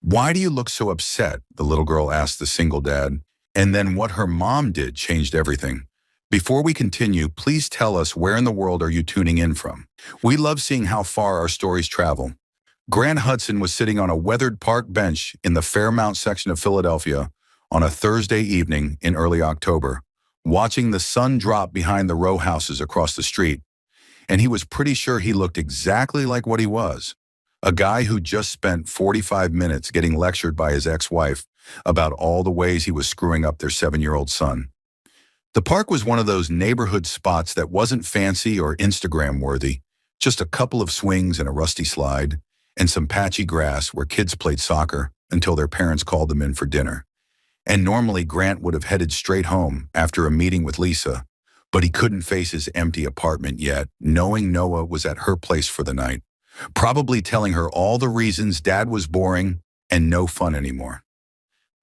Why do you look so upset? The little girl asked the single dad. And then what her mom did changed everything. Before we continue, please tell us where in the world are you tuning in from? We love seeing how far our stories travel. Grant Hudson was sitting on a weathered park bench in the Fairmount section of Philadelphia on a Thursday evening in early October, watching the sun drop behind the row houses across the street. And he was pretty sure he looked exactly like what he was. A guy who just spent 45 minutes getting lectured by his ex-wife about all the ways he was screwing up their 7-year-old son. The park was one of those neighborhood spots that wasn't fancy or Instagram-worthy, just a couple of swings and a rusty slide, and some patchy grass where kids played soccer until their parents called them in for dinner. And normally Grant would have headed straight home after a meeting with Lisa, but he couldn't face his empty apartment yet, knowing Noah was at her place for the night, probably telling her all the reasons Dad was boring and no fun anymore.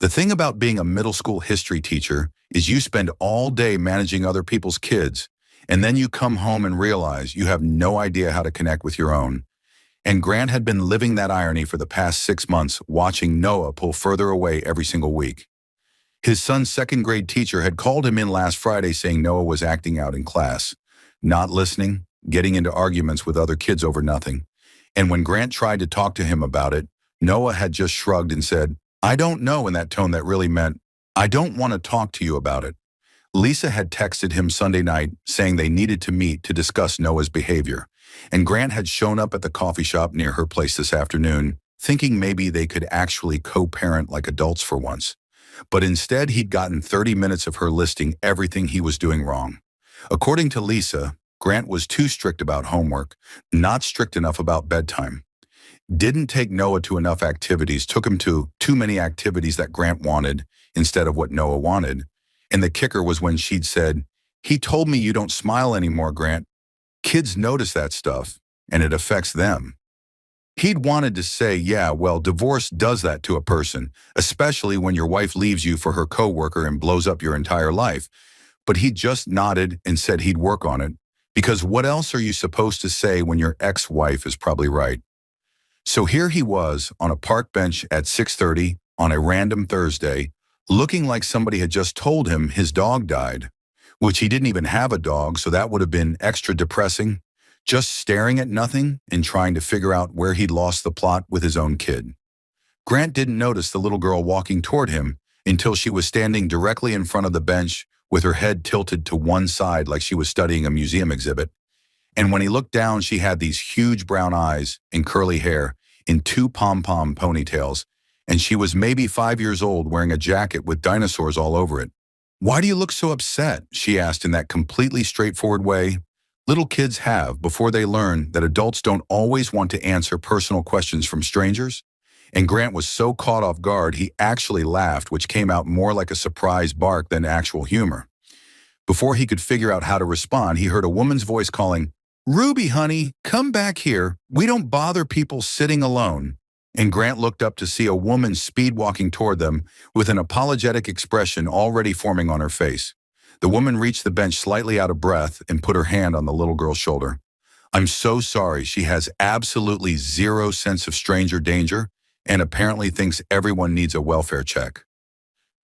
The thing about being a middle school history teacher is you spend all day managing other people's kids, and then you come home and realize you have no idea how to connect with your own. And Grant had been living that irony for the past 6 months, watching Noah pull further away every single week. His son's second-grade teacher had called him in last Friday saying Noah was acting out in class, not listening, getting into arguments with other kids over nothing. And when Grant tried to talk to him about it, Noah had just shrugged and said, "I don't know," in that tone that really meant, "I don't want to talk to you about it." Lisa had texted him Sunday night saying they needed to meet to discuss Noah's behavior, and Grant had shown up at the coffee shop near her place this afternoon, thinking maybe they could actually co-parent like adults for once. But instead, he'd gotten 30 minutes of her listing everything he was doing wrong. According to Lisa, Grant was too strict about homework, not strict enough about bedtime. Didn't take Noah to enough activities, took him to too many activities that Grant wanted instead of what Noah wanted. And the kicker was when she'd said, "He told me you don't smile anymore, Grant." Kids notice that stuff, and it affects them. He'd wanted to say, yeah, well, divorce does that to a person, especially when your wife leaves you for her coworker and blows up your entire life. But he just nodded and said he'd work on it, because what else are you supposed to say when your ex-wife is probably right? So here he was on a park bench at 6:30 on a random Thursday, looking like somebody had just told him his dog died, which he didn't even have a dog, so that would have been extra depressing, just staring at nothing and trying to figure out where he'd lost the plot with his own kid. Grant didn't notice the little girl walking toward him until she was standing directly in front of the bench with her head tilted to one side like she was studying a museum exhibit. And when he looked down, she had these huge brown eyes and curly hair in 2 pom-pom ponytails, and she was maybe 5 years old wearing a jacket with dinosaurs all over it. "Why do you look so upset?" she asked in that completely straightforward way little kids have before they learn that adults don't always want to answer personal questions from strangers. And Grant was so caught off guard, he actually laughed, which came out more like a surprised bark than actual humor. Before he could figure out how to respond, he heard a woman's voice calling, "Ruby, honey, come back here. We don't bother people sitting alone." And Grant looked up to see a woman speed walking toward them with an apologetic expression already forming on her face. The woman reached the bench slightly out of breath and put her hand on the little girl's shoulder. "I'm so sorry. She has absolutely zero sense of stranger danger and apparently thinks everyone needs a welfare check."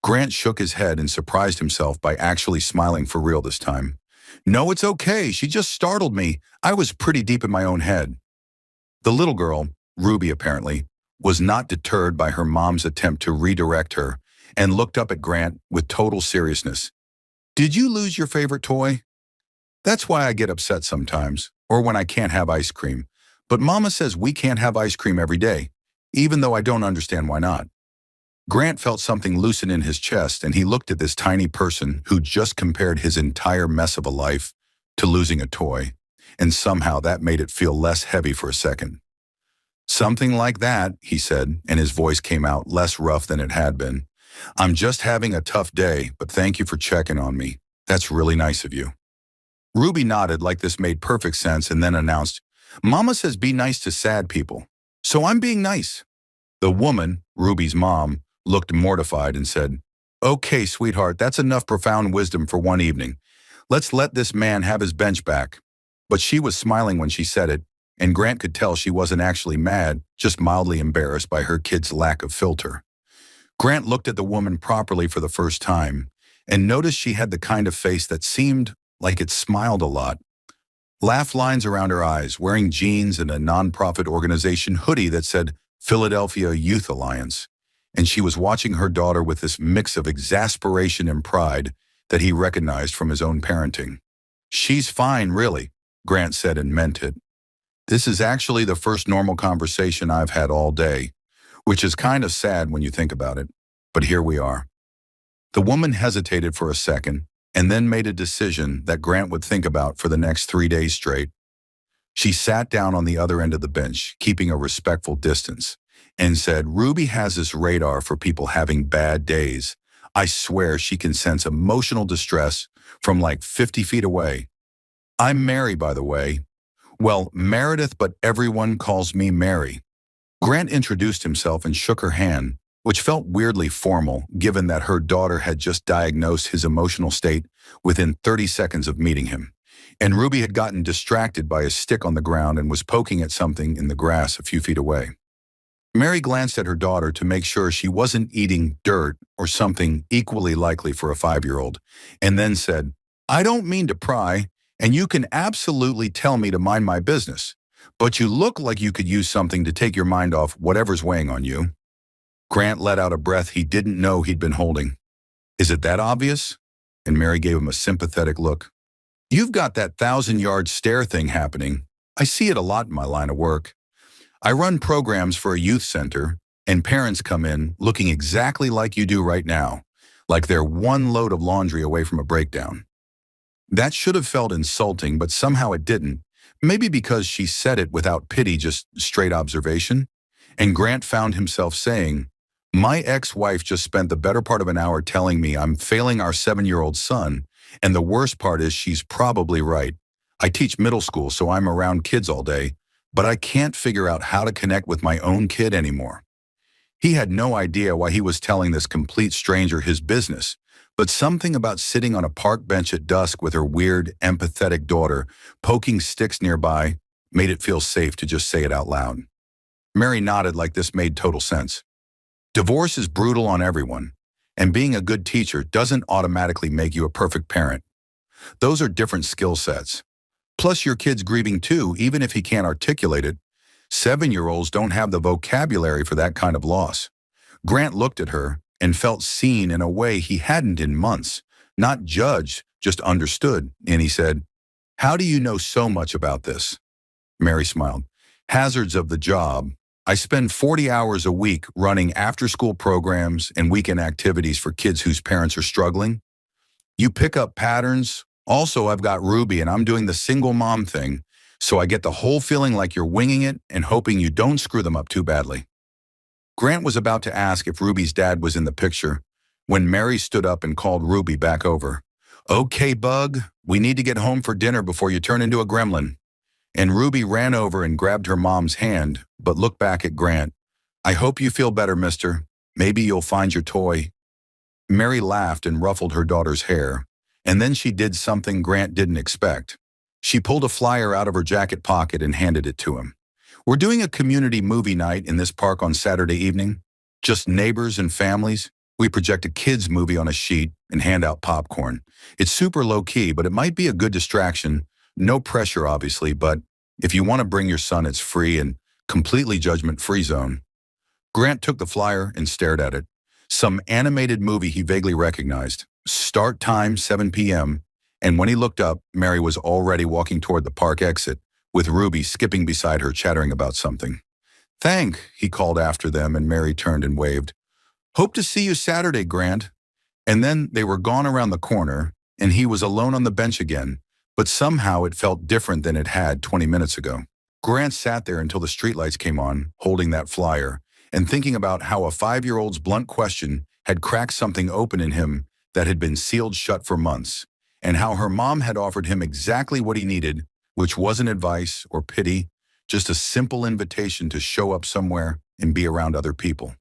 Grant shook his head and surprised himself by actually smiling for real this time. "No, it's okay. She just startled me. I was pretty deep in my own head." The little girl, Ruby apparently, was not deterred by her mom's attempt to redirect her and looked up at Grant with total seriousness. "Did you lose your favorite toy? That's why I get upset sometimes, or when I can't have ice cream. But Mama says we can't have ice cream every day, even though I don't understand why not." Grant felt something loosen in his chest, and he looked at this tiny person who just compared his entire mess of a life to losing a toy, and somehow that made it feel less heavy for a second. "Something like that," he said, and his voice came out less rough than it had been. "I'm just having a tough day, but thank you for checking on me. That's really nice of you." Ruby nodded like this made perfect sense and then announced, "Mama says be nice to sad people, so I'm being nice." The woman, Ruby's mom, looked mortified and said, "Okay, sweetheart, that's enough profound wisdom for one evening. Let's let this man have his bench back." But she was smiling when she said it, and Grant could tell she wasn't actually mad, just mildly embarrassed by her kid's lack of filter. Grant looked at the woman properly for the first time and noticed she had the kind of face that seemed like it smiled a lot. Laugh lines around her eyes, wearing jeans and a nonprofit organization hoodie that said Philadelphia Youth Alliance. And she was watching her daughter with this mix of exasperation and pride that he recognized from his own parenting. "She's fine, really," Grant said and meant it. "This is actually the first normal conversation I've had all day, which is kind of sad when you think about it. But here we are." The woman hesitated for a second and then made a decision that Grant would think about for the next 3 days straight. She sat down on the other end of the bench, keeping a respectful distance, and said, "Ruby has this radar for people having bad days. I swear she can sense emotional distress from like 50 feet away. I'm Mary, by the way. Well, Meredith, but everyone calls me Mary." Grant introduced himself and shook her hand, which felt weirdly formal given that her daughter had just diagnosed his emotional state within 30 seconds of meeting him. And Ruby had gotten distracted by a stick on the ground and was poking at something in the grass a few feet away. Mary glanced at her daughter to make sure she wasn't eating dirt or something equally likely for a 5-year-old, and then said, "I don't mean to pry, and you can absolutely tell me to mind my business, but you look like you could use something to take your mind off whatever's weighing on you." Grant let out a breath he didn't know he'd been holding. "Is it that obvious?" And Mary gave him a sympathetic look. "You've got that 1,000-yard stare thing happening. I see it a lot in my line of work. I run programs for a youth center, and parents come in looking exactly like you do right now, like they're one load of laundry away from a breakdown." That should have felt insulting, but somehow it didn't. Maybe because she said it without pity, just straight observation. And Grant found himself saying, "My ex-wife just spent the better part of an hour telling me I'm failing our 7-year-old son, and the worst part is she's probably right. I teach middle school, so I'm around kids all day, but I can't figure out how to connect with my own kid anymore." He had no idea why he was telling this complete stranger his business, but something about sitting on a park bench at dusk with her weird, empathetic daughter poking sticks nearby made it feel safe to just say it out loud. Mary nodded like this made total sense. Divorce is brutal on everyone, and being a good teacher doesn't automatically make you a perfect parent. Those are different skill sets. Plus, your kid's grieving too, even if he can't articulate it. 7-year-olds don't have the vocabulary for that kind of loss. Grant looked at her and felt seen in a way he hadn't in months. Not judged, just understood, and he said, "How do you know so much about this?" Mary smiled. "Hazards of the job. I spend 40 hours a week running after-school programs and weekend activities for kids whose parents are struggling. You pick up patterns. Also, I've got Ruby and I'm doing the single mom thing, so I get the whole feeling like you're winging it and hoping you don't screw them up too badly." Grant was about to ask if Ruby's dad was in the picture when Mary stood up and called Ruby back over. "Okay, Bug, we need to get home for dinner before you turn into a gremlin." And Ruby ran over and grabbed her mom's hand, but looked back at Grant. "I hope you feel better, mister. Maybe you'll find your toy." Mary laughed and ruffled her daughter's hair, and then she did something Grant didn't expect. She pulled a flyer out of her jacket pocket and handed it to him. "We're doing a community movie night in this park on Saturday evening. Just neighbors and families. We project a kids' movie on a sheet and hand out popcorn. It's super low-key, but it might be a good distraction. No pressure, obviously, but if you want to bring your son, it's free and completely judgment-free zone." Grant took the flyer and stared at it. Some animated movie he vaguely recognized. Start time 7 p.m., and when he looked up, Mary was already walking toward the park exit, with Ruby skipping beside her chattering about something. He called after them, and Mary turned and waved. "Hope to see you Saturday, Grant." And then they were gone around the corner, and he was alone on the bench again, but somehow it felt different than it had 20 minutes ago. Grant sat there until the streetlights came on, holding that flyer, and thinking about how a 5-year-old's blunt question had cracked something open in him that had been sealed shut for months, and how her mom had offered him exactly what he needed, which wasn't advice or pity, just a simple invitation to show up somewhere and be around other people.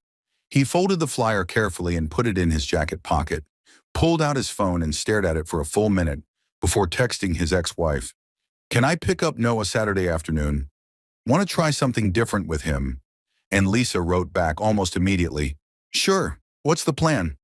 He folded the flyer carefully and put it in his jacket pocket, pulled out his phone and stared at it for a full minute before texting his ex-wife, "Can I pick up Noah Saturday afternoon?" Want to try something different with him?" And Lisa wrote back almost immediately, "Sure, what's the plan?"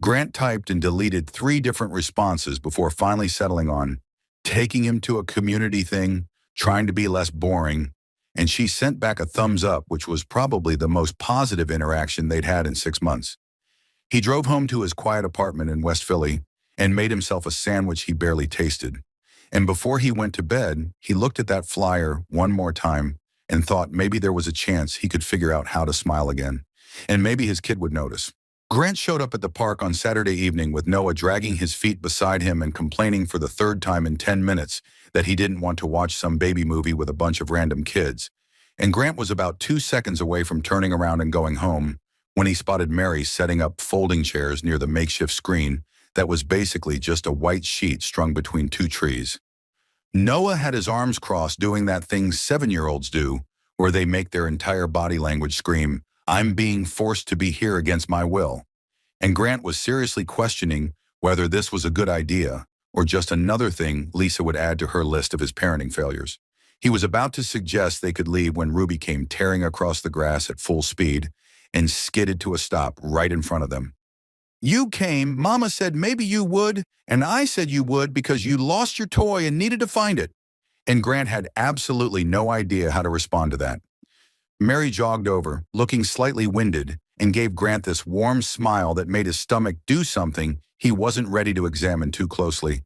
Grant typed and deleted 3 different responses before finally settling on taking him to a community thing, trying to be less boring, and she sent back a thumbs up, which was probably the most positive interaction they'd had in 6 months. He drove home to his quiet apartment in West Philly and made himself a sandwich he barely tasted. And before he went to bed, he looked at that flyer one more time and thought maybe there was a chance he could figure out how to smile again. And maybe his kid would notice. Grant showed up at the park on Saturday evening with Noah dragging his feet beside him and complaining for the 3rd time in 10 minutes that he didn't want to watch some baby movie with a bunch of random kids. And Grant was about 2 seconds away from turning around and going home when he spotted Mary setting up folding chairs near the makeshift screen that was basically just a white sheet strung between 2 trees. Noah had his arms crossed doing that thing 7-year-olds do, where they make their entire body language scream, "I'm being forced to be here against my will." And Grant was seriously questioning whether this was a good idea or just another thing Lisa would add to her list of his parenting failures. He was about to suggest they could leave when Ruby came tearing across the grass at full speed and skidded to a stop right in front of them. "You came, Mama said maybe you would, and I said you would because you lost your toy and needed to find it." And Grant had absolutely no idea how to respond to that. Mary jogged over, looking slightly winded, and gave Grant this warm smile that made his stomach do something he wasn't ready to examine too closely.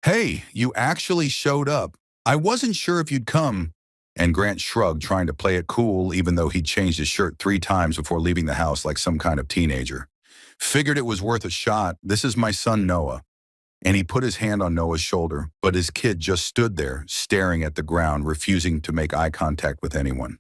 "Hey, you actually showed up. I wasn't sure if you'd come." And Grant shrugged, trying to play it cool even though he'd changed his shirt 3 times before leaving the house like some kind of teenager. "Figured it was worth a shot. This is my son Noah." And he put his hand on Noah's shoulder, but his kid just stood there, staring at the ground, refusing to make eye contact with anyone.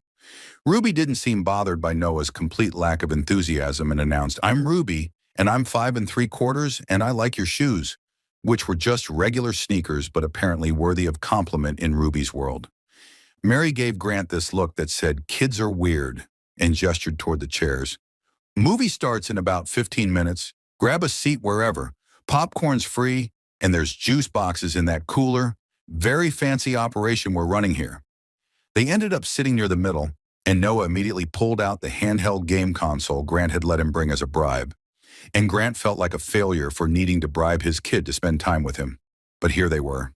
Ruby didn't seem bothered by Noah's complete lack of enthusiasm and announced, "I'm Ruby, and I'm 5 3/4, and I like your shoes," which were just regular sneakers but apparently worthy of compliment in Ruby's world. Mary gave Grant this look that said, "Kids are weird," and gestured toward the chairs. "Movie starts in about 15 minutes. Grab a seat wherever. Popcorn's free, and there's juice boxes in that cooler. Very fancy operation we're running here." They ended up sitting near the middle, and Noah immediately pulled out the handheld game console Grant had let him bring as a bribe. And Grant felt like a failure for needing to bribe his kid to spend time with him. But here they were.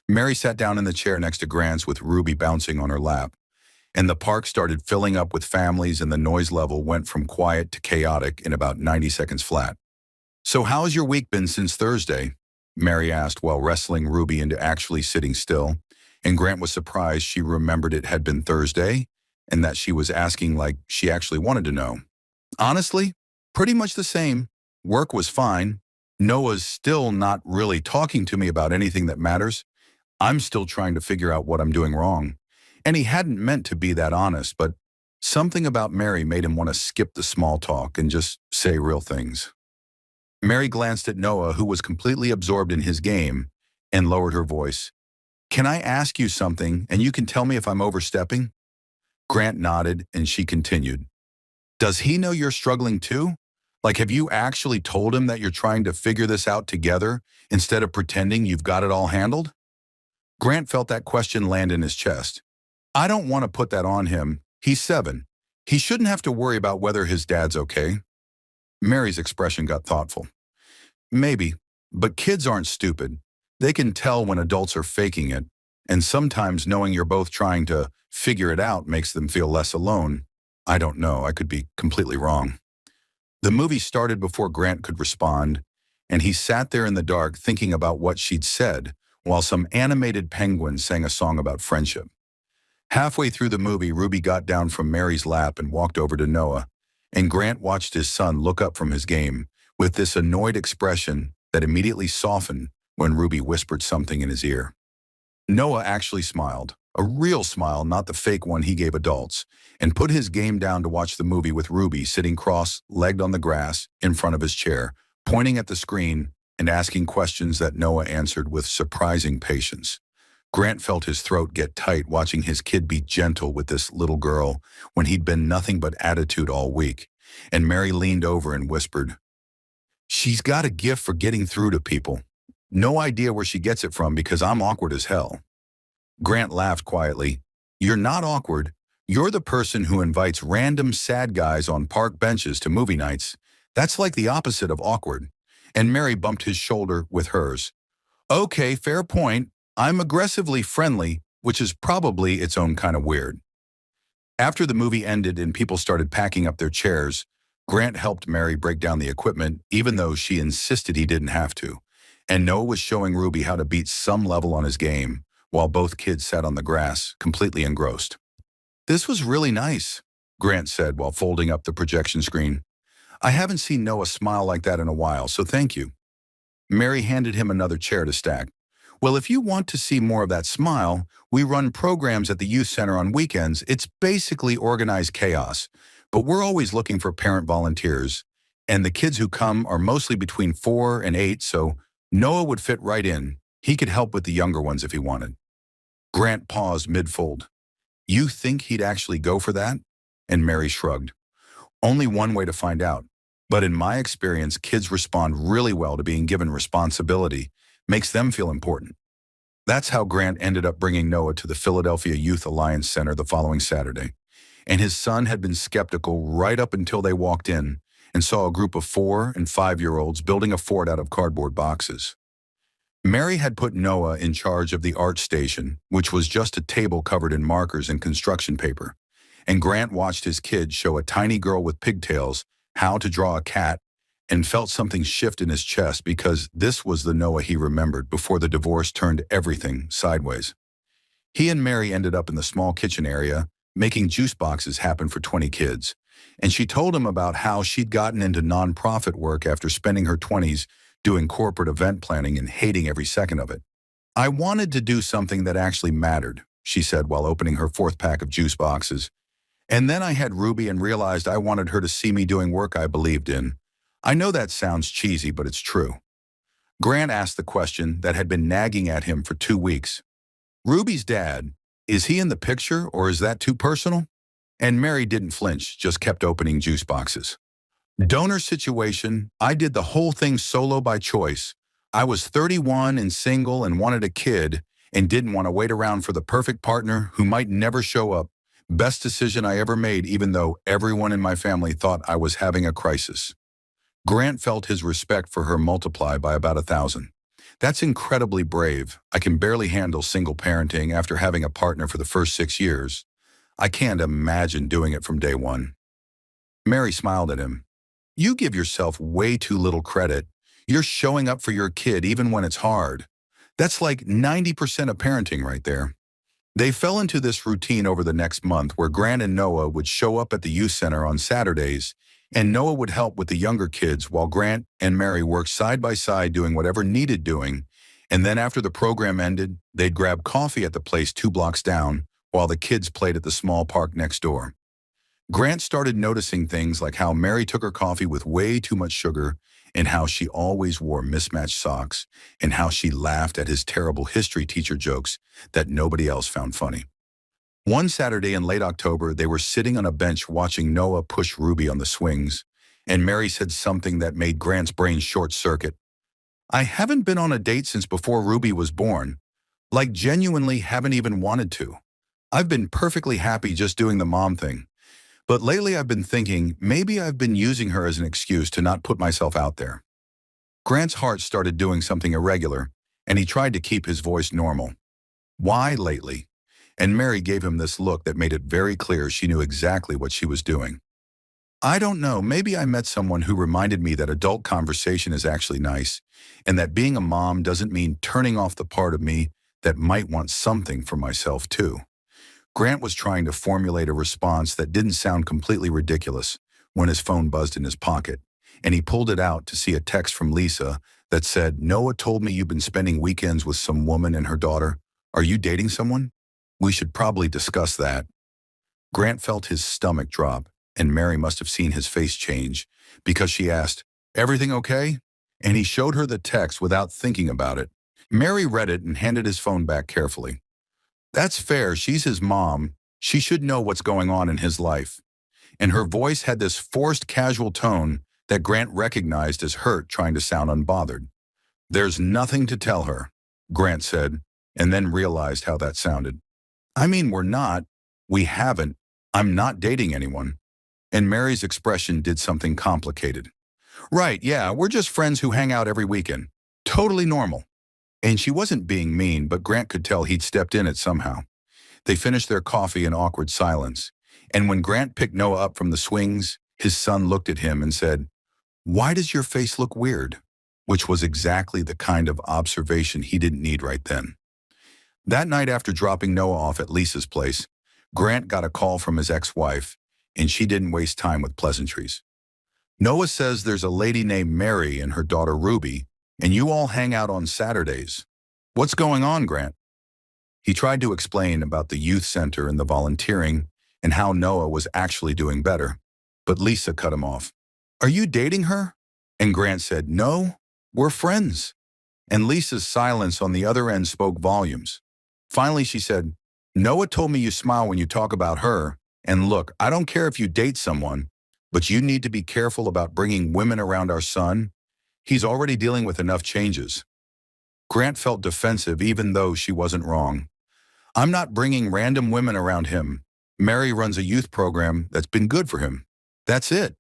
Mary sat down in the chair next to Grant's with Ruby bouncing on her lap. And the park started filling up with families, and the noise level went from quiet to chaotic in about 90 seconds flat. "So how's your week been since Thursday?" Mary asked while wrestling Ruby into actually sitting still. And Grant was surprised she remembered it had been Thursday and that she was asking like she actually wanted to know. "Honestly, pretty much the same. Work was fine. Noah's still not really talking to me about anything that matters. I'm still trying to figure out what I'm doing wrong." And he hadn't meant to be that honest, but something about Mary made him want to skip the small talk and just say real things. Mary glanced at Noah, who was completely absorbed in his game, and lowered her voice. "Can I ask you something, and you can tell me if I'm overstepping?" Grant nodded, and she continued. "Does he know you're struggling too? Like, have you actually told him that you're trying to figure this out together instead of pretending you've got it all handled?" Grant felt that question land in his chest. "I don't want to put that on him. He's 7. He shouldn't have to worry about whether his dad's okay." Mary's expression got thoughtful. "Maybe, but kids aren't stupid. They can tell when adults are faking it, and sometimes knowing you're both trying to figure it out makes them feel less alone. I don't know, I could be completely wrong." The movie started before Grant could respond, and he sat there in the dark thinking about what she'd said, while some animated penguin sang a song about friendship. Halfway through the movie, Ruby got down from Mary's lap and walked over to Noah, and Grant watched his son look up from his game with this annoyed expression that immediately softened when Ruby whispered something in his ear. Noah actually smiled, a real smile, not the fake one he gave adults, and put his game down to watch the movie with Ruby sitting cross-legged on the grass in front of his chair, pointing at the screen and asking questions that Noah answered with surprising patience. Grant felt his throat get tight watching his kid be gentle with this little girl when he'd been nothing but attitude all week, and Mary leaned over and whispered, "She's got a gift for getting through to people. No idea where she gets it from because I'm awkward as hell." Grant laughed quietly. "You're not awkward. You're the person who invites random sad guys on park benches to movie nights. That's like the opposite of awkward. And Mary bumped his shoulder with hers. Okay, fair point. I'm aggressively friendly, which is probably its own kind of weird. After the movie ended and people started packing up their chairs, Grant helped Mary break down the equipment, even though she insisted he didn't have to. And Noah was showing Ruby how to beat some level on his game, while both kids sat on the grass, completely engrossed. This was really nice, Grant said while folding up the projection screen. I haven't seen Noah smile like that in a while, so thank you. Mary handed him another chair to stack. Well, if you want to see more of that smile, we run programs at the youth center on weekends. It's basically organized chaos, but we're always looking for parent volunteers. And the kids who come are mostly between 4 and 8, so Noah would fit right in. He could help with the younger ones if he wanted. Grant paused mid-fold. You think he'd actually go for that? And Mary shrugged. Only one way to find out. But in my experience, kids respond really well to being given responsibility, makes them feel important. That's how Grant ended up bringing Noah to the Philadelphia Youth Alliance Center the following Saturday. And his son had been skeptical right up until they walked in and saw a group of 4- and 5-year-olds building a fort out of cardboard boxes. Mary had put Noah in charge of the art station, which was just a table covered in markers and construction paper. And Grant watched his kid show a tiny girl with pigtails how to draw a cat and felt something shift in his chest because this was the Noah he remembered before the divorce turned everything sideways. He and Mary ended up in the small kitchen area, making juice boxes happen for 20 kids. And she told him about how she'd gotten into nonprofit work after spending her 20s doing corporate event planning and hating every second of it. I wanted to do something that actually mattered, she said while opening her 4th pack of juice boxes. And then I had Ruby and realized I wanted her to see me doing work I believed in. I know that sounds cheesy, but it's true. Grant asked the question that had been nagging at him for 2 weeks. Ruby's dad, is he in the picture or is that too personal? And Mary didn't flinch, just kept opening juice boxes. Donor situation, I did the whole thing solo by choice. I was 31 and single and wanted a kid and didn't want to wait around for the perfect partner who might never show up. Best decision I ever made, even though everyone in my family thought I was having a crisis. Grant felt his respect for her multiply by about 1,000. That's incredibly brave. I can barely handle single parenting after having a partner for the first 6 years. I can't imagine doing it from day one. Mary smiled at him. You give yourself way too little credit. You're showing up for your kid even when it's hard. That's like 90% of parenting right there. They fell into this routine over the next month where Grant and Noah would show up at the youth center on Saturdays, and Noah would help with the younger kids while Grant and Mary worked side by side doing whatever needed doing, and then after the program ended, they'd grab coffee at the place 2 blocks down while the kids played at the small park next door. Grant started noticing things like how Mary took her coffee with way too much sugar and how she always wore mismatched socks and how she laughed at his terrible history teacher jokes that nobody else found funny. One Saturday in late October, they were sitting on a bench watching Noah push Ruby on the swings, and Mary said something that made Grant's brain short-circuit. I haven't been on a date since before Ruby was born. Like genuinely haven't even wanted to. I've been perfectly happy just doing the mom thing. But lately I've been thinking maybe I've been using her as an excuse to not put myself out there. Grant's heart started doing something irregular, and he tried to keep his voice normal. Why lately? And Mary gave him this look that made it very clear she knew exactly what she was doing. I don't know, maybe I met someone who reminded me that adult conversation is actually nice, and that being a mom doesn't mean turning off the part of me that might want something for myself too. Grant was trying to formulate a response that didn't sound completely ridiculous when his phone buzzed in his pocket, and he pulled it out to see a text from Lisa that said, Noah told me you've been spending weekends with some woman and her daughter. Are you dating someone? We should probably discuss that. Grant felt his stomach drop, and Mary must have seen his face change because she asked, everything okay? And he showed her the text without thinking about it. Mary read it and handed his phone back carefully. That's fair, she's his mom. She should know what's going on in his life. And her voice had this forced casual tone that Grant recognized as hurt trying to sound unbothered. There's nothing to tell her, Grant said, and then realized how that sounded. I mean, we haven't. I'm not dating anyone. And Mary's expression did something complicated. Right, yeah, we're just friends who hang out every weekend. Totally normal. And she wasn't being mean, but Grant could tell he'd stepped in it somehow. They finished their coffee in awkward silence. And when Grant picked Noah up from the swings, his son looked at him and said, "Why does your face look weird?" Which was exactly the kind of observation he didn't need right then. That night after dropping Noah off at Lisa's place, Grant got a call from his ex-wife, and she didn't waste time with pleasantries. "Noah says there's a lady named Mary and her daughter Ruby, and you all hang out on Saturdays. What's going on, Grant?" He tried to explain about the youth center and the volunteering and how Noah was actually doing better, but Lisa cut him off. "Are you dating her?" And Grant said, "No, we're friends." And Lisa's silence on the other end spoke volumes. Finally, she said, "Noah told me you smile when you talk about her, and look, I don't care if you date someone, but you need to be careful about bringing women around our son. He's already dealing with enough changes." Grant felt defensive even though she wasn't wrong. "I'm not bringing random women around him. Mary runs a youth program that's been good for him. That's it."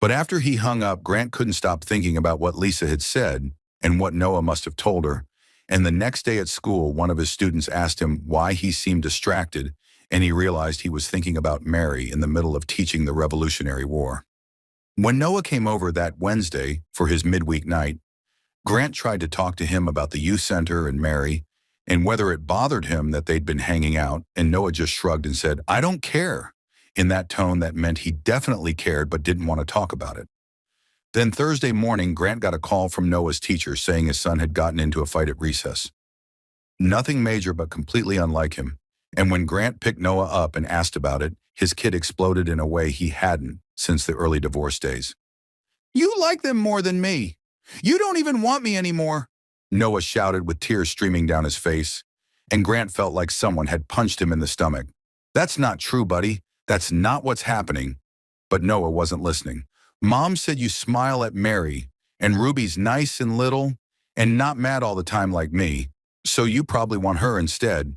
But after he hung up, Grant couldn't stop thinking about what Lisa had said and what Noah must have told her. And the next day at school, one of his students asked him why he seemed distracted, and he realized he was thinking about Mary in the middle of teaching the Revolutionary War. When Noah came over that Wednesday for his midweek night, Grant tried to talk to him about the youth center and Mary, and whether it bothered him that they'd been hanging out, and Noah just shrugged and said, "I don't care," in that tone that meant he definitely cared but didn't want to talk about it. Then Thursday morning, Grant got a call from Noah's teacher saying his son had gotten into a fight at recess. Nothing major but completely unlike him, and when Grant picked Noah up and asked about it, his kid exploded in a way he hadn't since the early divorce days. "You like them more than me. You don't even want me anymore," Noah shouted with tears streaming down his face, and Grant felt like someone had punched him in the stomach. "That's not true, buddy. That's not what's happening." But Noah wasn't listening. "Mom said you smile at Mary, and Ruby's nice and little, and not mad all the time like me, so you probably want her instead."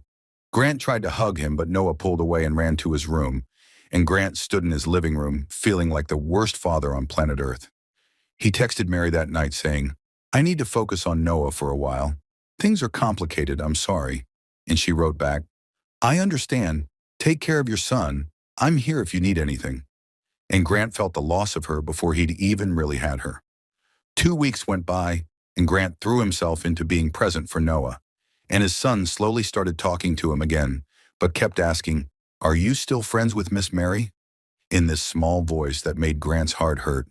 Grant tried to hug him, but Noah pulled away and ran to his room, and Grant stood in his living room, feeling like the worst father on planet Earth. He texted Mary that night saying, "I need to focus on Noah for a while. Things are complicated, I'm sorry." And she wrote back, "I understand. Take care of your son. I'm here if you need anything." And Grant felt the loss of her before he'd even really had her. 2 weeks went by, and Grant threw himself into being present for Noah. And his son slowly started talking to him again, but kept asking, "Are you still friends with Miss Mary?" in this small voice that made Grant's heart hurt.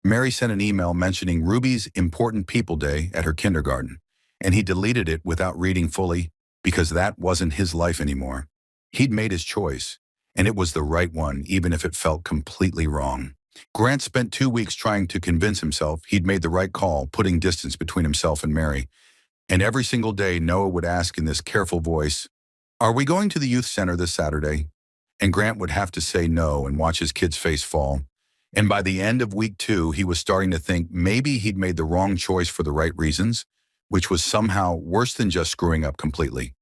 Mary sent an email mentioning Ruby's Important People Day at her kindergarten, and he deleted it without reading fully because that wasn't his life anymore. He'd made his choice, and it was the right one, even if it felt completely wrong. Grant spent 2 weeks trying to convince himself he'd made the right call, putting distance between himself and Mary. And every single day, Noah would ask in this careful voice, "Are we going to the youth center this Saturday?" And Grant would have to say no and watch his kid's face fall. And by the end of week 2, he was starting to think maybe he'd made the wrong choice for the right reasons, which was somehow worse than just screwing up completely.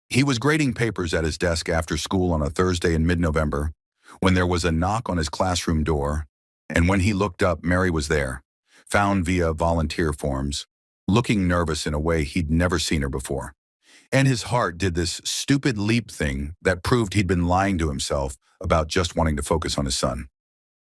He was grading papers at his desk after school on a Thursday in mid-November when there was a knock on his classroom door, and when he looked up, Mary was there, found via volunteer forms, looking nervous in a way he'd never seen her before. And his heart did this stupid leap thing that proved he'd been lying to himself about just wanting to focus on his son.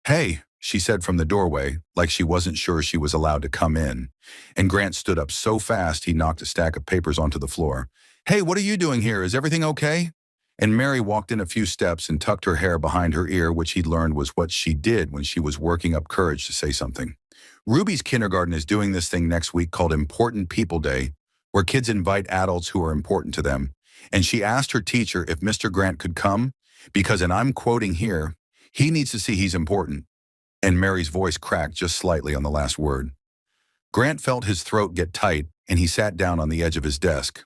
"Hey," she said from the doorway, like she wasn't sure she was allowed to come in, and Grant stood up so fast he knocked a stack of papers onto the floor. "Hey, what are you doing here? Is everything okay?" And Mary walked in a few steps and tucked her hair behind her ear, which he'd learned was what she did when she was working up courage to say something. "Ruby's kindergarten is doing this thing next week called Important People Day, where kids invite adults who are important to them. And she asked her teacher if Mr. Grant could come, because, and I'm quoting here, he needs to see he's important." And Mary's voice cracked just slightly on the last word. Grant felt his throat get tight, and he sat down on the edge of his desk.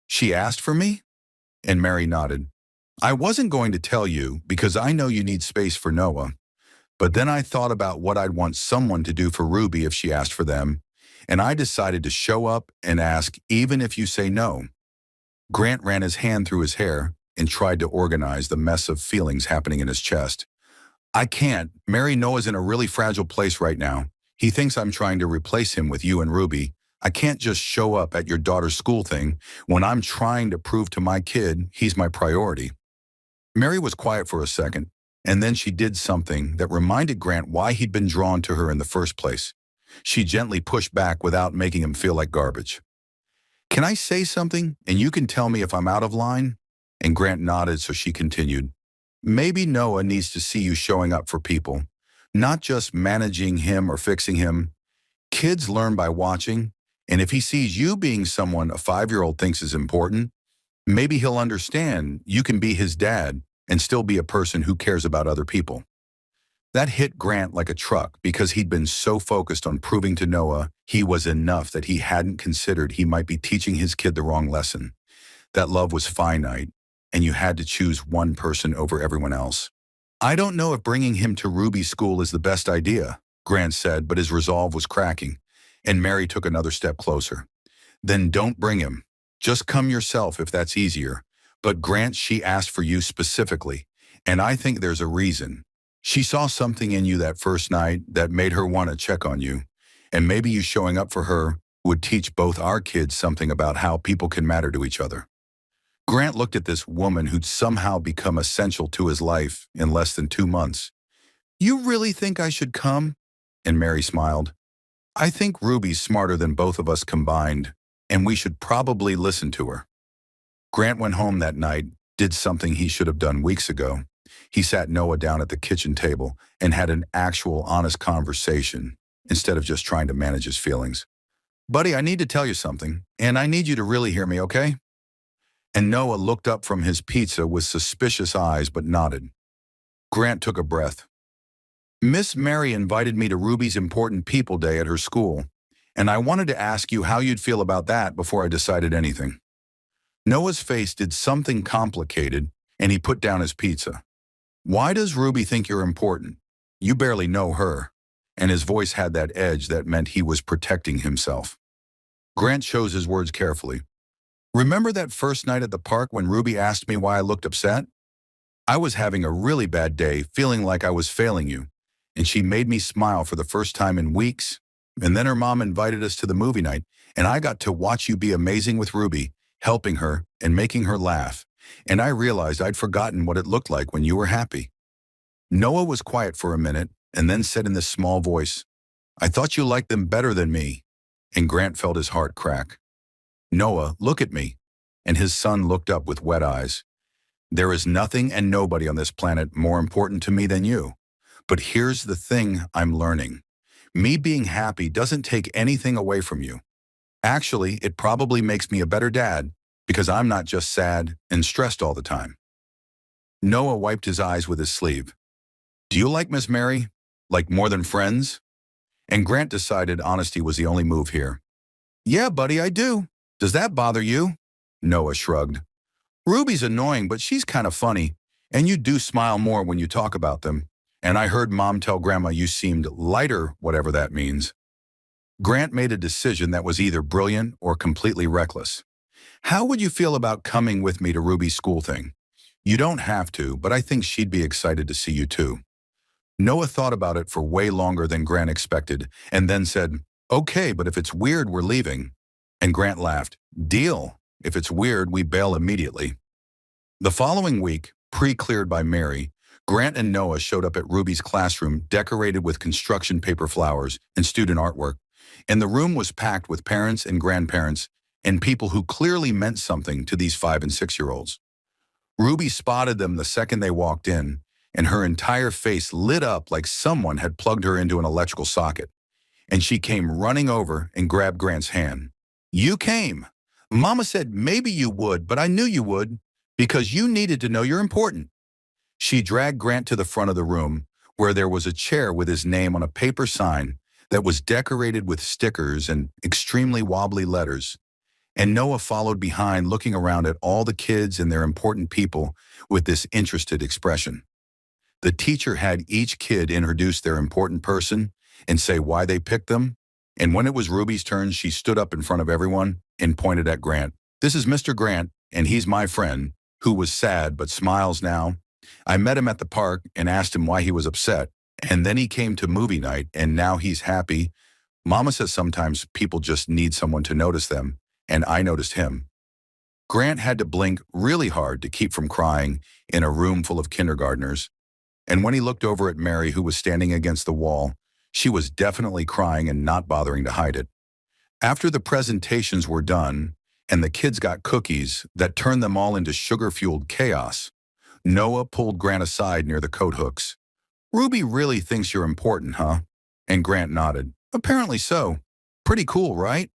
"She asked for me?" And Mary nodded. "I wasn't going to tell you because I know you need space for Noah, but then I thought about what I'd want someone to do for Ruby if she asked for them, and I decided to show up and ask even if you say no." Grant ran his hand through his hair, and tried to organize the mess of feelings happening in his chest. I can't. Mary, Noah's in a really fragile place right now. He thinks I'm trying to replace him with you and Ruby. I can't just show up at your daughter's school thing when I'm trying to prove to my kid he's my priority. Mary was quiet for a second, and then she did something that reminded Grant why he'd been drawn to her in the first place. She gently pushed back without making him feel like garbage. Can I say something, and you can tell me if I'm out of line? And Grant nodded, so she continued. Maybe Noah needs to see you showing up for people, not just managing him or fixing him. Kids learn by watching, and if he sees you being someone a 5-year-old thinks is important, maybe he'll understand you can be his dad and still be a person who cares about other people. That hit Grant like a truck because he'd been so focused on proving to Noah he was enough that he hadn't considered he might be teaching his kid the wrong lesson. That love was finite, and you had to choose one person over everyone else. I don't know if bringing him to Ruby's school is the best idea, Grant said, but his resolve was cracking, and Mary took another step closer. Then don't bring him. Just come yourself if that's easier. But Grant, she asked for you specifically, and I think there's a reason. She saw something in you that first night that made her want to check on you, and maybe you showing up for her would teach both our kids something about how people can matter to each other. Grant looked at this woman who'd somehow become essential to his life in less than 2 months. You really think I should come? And Mary smiled. I think Ruby's smarter than both of us combined, and we should probably listen to her. Grant went home that night, did something he should have done weeks ago. He sat Noah down at the kitchen table and had an actual honest conversation instead of just trying to manage his feelings. Buddy, I need to tell you something, and I need you to really hear me, okay? And Noah looked up from his pizza with suspicious eyes but nodded. Grant took a breath. Miss Mary invited me to Ruby's Important People Day at her school, and I wanted to ask you how you'd feel about that before I decided anything. Noah's face did something complicated, and he put down his pizza. Why does Ruby think you're important? You barely know her. And his voice had that edge that meant he was protecting himself. Grant chose his words carefully. Remember that first night at the park when Ruby asked me why I looked upset? I was having a really bad day, feeling like I was failing you, and she made me smile for the first time in weeks. And then her mom invited us to the movie night, and I got to watch you be amazing with Ruby, helping her and making her laugh. And I realized I'd forgotten what it looked like when you were happy. Noah was quiet for a minute and then said in this small voice, I thought you liked them better than me. And Grant felt his heart crack. Noah, look at me. And his son looked up with wet eyes. There is nothing and nobody on this planet more important to me than you. But here's the thing I'm learning. Me being happy doesn't take anything away from you. Actually, it probably makes me a better dad because I'm not just sad and stressed all the time. Noah wiped his eyes with his sleeve. Do you like Miss Mary? Like more than friends? And Grant decided honesty was the only move here. Yeah, buddy, I do. Does that bother you? Noah shrugged. Ruby's annoying, but she's kind of funny, and you do smile more when you talk about them. And I heard Mom tell Grandma you seemed lighter, whatever that means. Grant made a decision that was either brilliant or completely reckless. How would you feel about coming with me to Ruby's school thing? You don't have to, but I think she'd be excited to see you too. Noah thought about it for way longer than Grant expected, and then said, okay, but if it's weird, we're leaving. And Grant laughed. Deal. If it's weird, we bail immediately. The following week, pre-cleared by Mary, Grant and Noah showed up at Ruby's classroom decorated with construction paper flowers and student artwork, and the room was packed with parents and grandparents and people who clearly meant something to these 5- and 6-year-olds. Ruby spotted them the second they walked in, and her entire face lit up like someone had plugged her into an electrical socket. And she came running over and grabbed Grant's hand. You came. Mama said maybe you would, but I knew you would, because you needed to know you're important. She dragged Grant to the front of the room, where there was a chair with his name on a paper sign that was decorated with stickers and extremely wobbly letters. And Noah followed behind, looking around at all the kids and their important people with this interested expression. The teacher had each kid introduce their important person and say why they picked them. And when it was Ruby's turn, she stood up in front of everyone and pointed at Grant. This is Mr. Grant, and he's my friend. who was sad but smiles now. I met him at the park and asked him why he was upset. And then he came to movie night and now he's happy. Mama says sometimes people just need someone to notice them, and I noticed him. Grant had to blink really hard to keep from crying in a room full of kindergartners. And when he looked over at Mary, who was standing against the wall, she was definitely crying and not bothering to hide it. After the presentations were done and the kids got cookies that turned them all into sugar-fueled chaos, Noah pulled Grant aside near the coat hooks. "Ruby really thinks you're important, huh?" And Grant nodded. "Apparently so. Pretty cool, right?"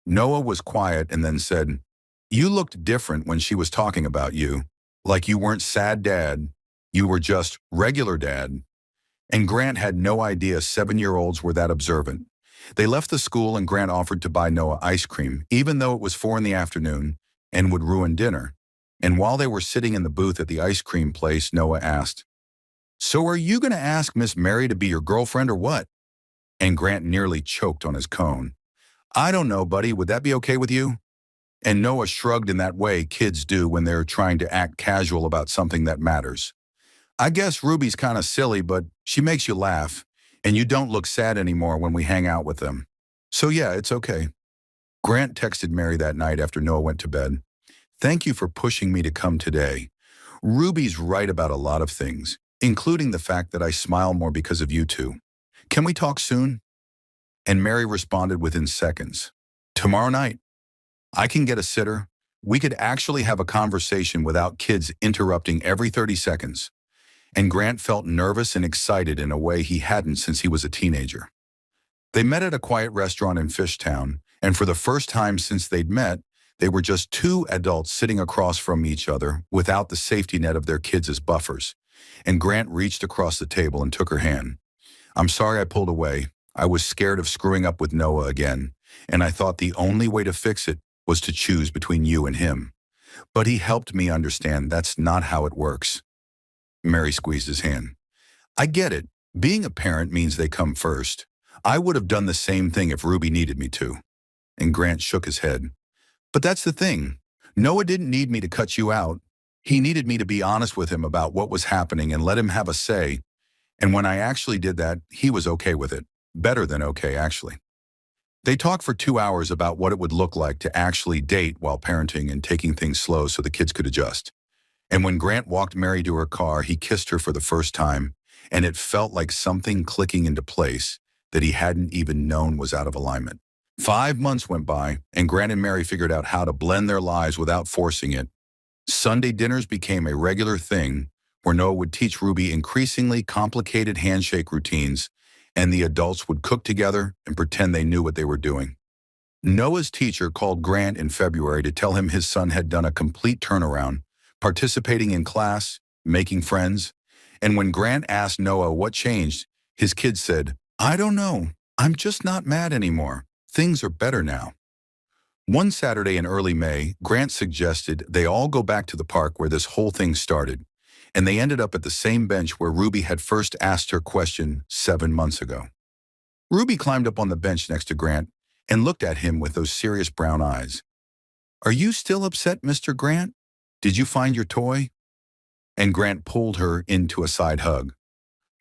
Noah was quiet and then said, "You looked different when she was talking about you. Like you weren't sad dad. You were just regular dad." And Grant had no idea 7-year-olds were that observant. They left the school and Grant offered to buy Noah ice cream, even though it was 4 in the afternoon and would ruin dinner. And while they were sitting in the booth at the ice cream place, Noah asked, "So are you going to ask Miss Mary to be your girlfriend or what?" And Grant nearly choked on his cone. "I don't know, buddy. Would that be okay with you?" And Noah shrugged in that way kids do when they're trying to act casual about something that matters. "I guess Ruby's kind of silly, but she makes you laugh, and you don't look sad anymore when we hang out with them. So yeah, it's okay." Grant texted Mary that night after Noah went to bed. "Thank you for pushing me to come today. Ruby's right about a lot of things, including the fact that I smile more because of you two. Can we talk soon?" And Mary responded within seconds. "Tomorrow night. I can get a sitter. We could actually have a conversation without kids interrupting every 30 seconds. And Grant felt nervous and excited in a way he hadn't since he was a teenager. They met at a quiet restaurant in Fishtown, and for the first time since they'd met, they were just two adults sitting across from each other without the safety net of their kids as buffers. And Grant reached across the table and took her hand. "I'm sorry I pulled away. I was scared of screwing up with Noah again, and I thought the only way to fix it was to choose between you and him. But he helped me understand that's not how it works." Mary squeezed his hand. "I get it. Being a parent means they come first. I would have done the same thing if Ruby needed me to." And Grant shook his head. "But that's the thing. Noah didn't need me to cut you out. He needed me to be honest with him about what was happening and let him have a say. And when I actually did that, he was okay with it. Better than okay, actually." They talked for 2 hours about what it would look like to actually date while parenting and taking things slow so the kids could adjust. And when Grant walked Mary to her car, he kissed her for the first time, and it felt like something clicking into place that he hadn't even known was out of alignment. 5 months went by, and Grant and Mary figured out how to blend their lives without forcing it. Sunday dinners became a regular thing where Noah would teach Ruby increasingly complicated handshake routines, and the adults would cook together and pretend they knew what they were doing. Noah's teacher called Grant in February to tell him his son had done a complete turnaround, participating in class, making friends. And when Grant asked Noah what changed, his kid said, "I don't know. I'm just not mad anymore. Things are better now." One Saturday in early May, Grant suggested they all go back to the park where this whole thing started, and they ended up at the same bench where Ruby had first asked her question 7 months ago. Ruby climbed up on the bench next to Grant and looked at him with those serious brown eyes. "Are you still upset, Mr. Grant? Did you find your toy?" And Grant pulled her into a side hug.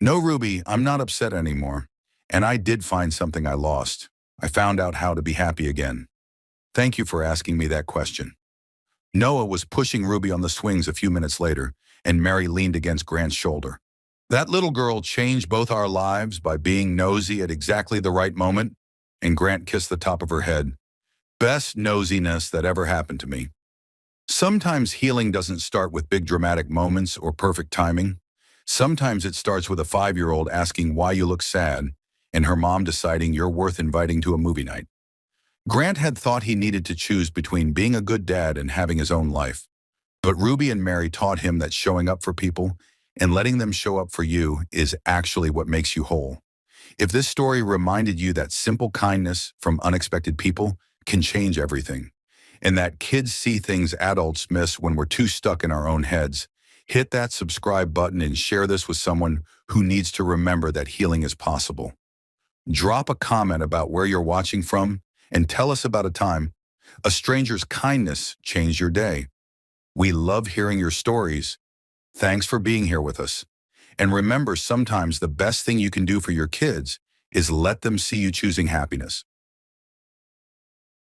"No, Ruby, I'm not upset anymore. And I did find something I lost. I found out how to be happy again. Thank you for asking me that question." Noah was pushing Ruby on the swings a few minutes later, and Mary leaned against Grant's shoulder. "That little girl changed both our lives by being nosy at exactly the right moment," and Grant kissed the top of her head. "Best nosiness that ever happened to me." Sometimes healing doesn't start with big dramatic moments or perfect timing. Sometimes it starts with a 5-year-old asking why you look sad, and her mom deciding you're worth inviting to a movie night. Grant had thought he needed to choose between being a good dad and having his own life. But Ruby and Mary taught him that showing up for people and letting them show up for you is actually what makes you whole. If this story reminded you that simple kindness from unexpected people can change everything, and that kids see things adults miss when we're too stuck in our own heads, hit that subscribe button and share this with someone who needs to remember that healing is possible. Drop a comment about where you're watching from and tell us about a time a stranger's kindness changed your day. We love hearing your stories. Thanks for being here with us. And remember, sometimes the best thing you can do for your kids is let them see you choosing happiness.